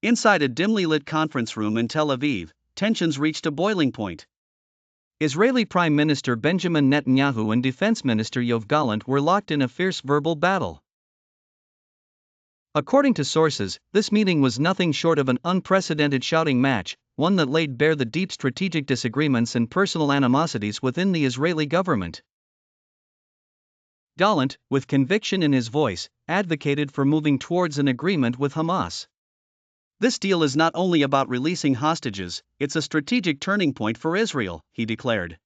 Inside a dimly lit conference room in Tel Aviv, tensions reached a boiling point. Israeli Prime Minister Benjamin Netanyahu and Defense Minister Yoav Gallant were locked in a fierce verbal battle. According to sources, this meeting was nothing short of an unprecedented shouting match, one that laid bare the deep strategic disagreements and personal animosities within the Israeli government. Gallant, with conviction in his voice, advocated for moving towards an agreement with Hamas. "This deal is not only about releasing hostages, it's a strategic turning point for Israel," he declared.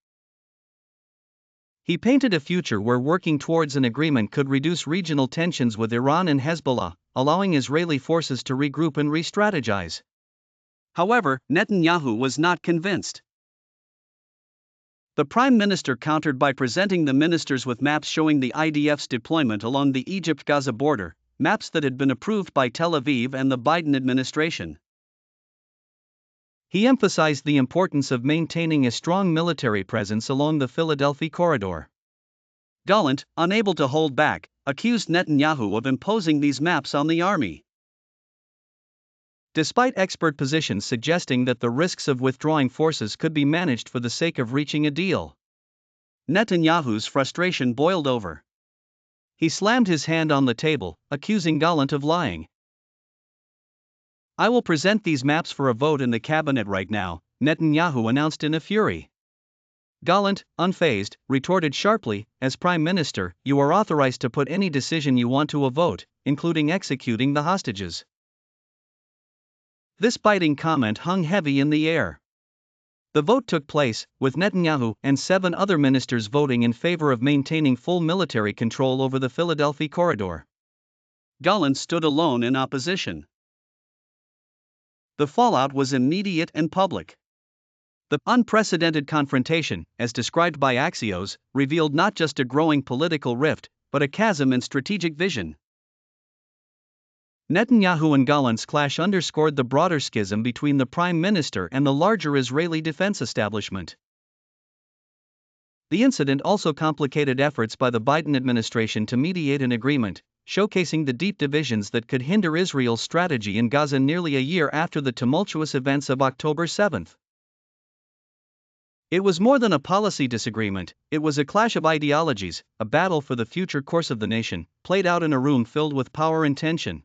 He painted a future where working towards an agreement could reduce regional tensions with Iran and Hezbollah, allowing Israeli forces to regroup and re-strategize. However, Netanyahu was not convinced. The Prime Minister countered by presenting the ministers with maps showing the IDF's deployment along the Egypt-Gaza border, maps that had been approved by Tel Aviv and the Biden administration. He emphasized the importance of maintaining a strong military presence along the Philadelphia corridor. Gallant, unable to hold back, accused Netanyahu of imposing these maps on the army. Despite expert positions suggesting that the risks of withdrawing forces could be managed for the sake of reaching a deal, Netanyahu's frustration boiled over. He slammed his hand on the table, accusing Gallant of lying. "I will present these maps for a vote in the cabinet right now," Netanyahu announced in a fury. Gallant, unfazed, retorted sharply, "As Prime Minister, you are authorized to put any decision you want to a vote, including executing the hostages." This biting comment hung heavy in the air. The vote took place, with Netanyahu and 7 other ministers voting in favor of maintaining full military control over the Philadelphia corridor. Gallant stood alone in opposition. The fallout was immediate and public. The unprecedented confrontation, as described by Axios, revealed not just a growing political rift, but a chasm in strategic vision. Netanyahu and Gallant's clash underscored the broader schism between the Prime Minister and the larger Israeli defense establishment. The incident also complicated efforts by the Biden administration to mediate an agreement, showcasing the deep divisions that could hinder Israel's strategy in Gaza nearly a year after the tumultuous events of October 7. It was more than a policy disagreement, it was a clash of ideologies, a battle for the future course of the nation, played out in a room filled with power and tension.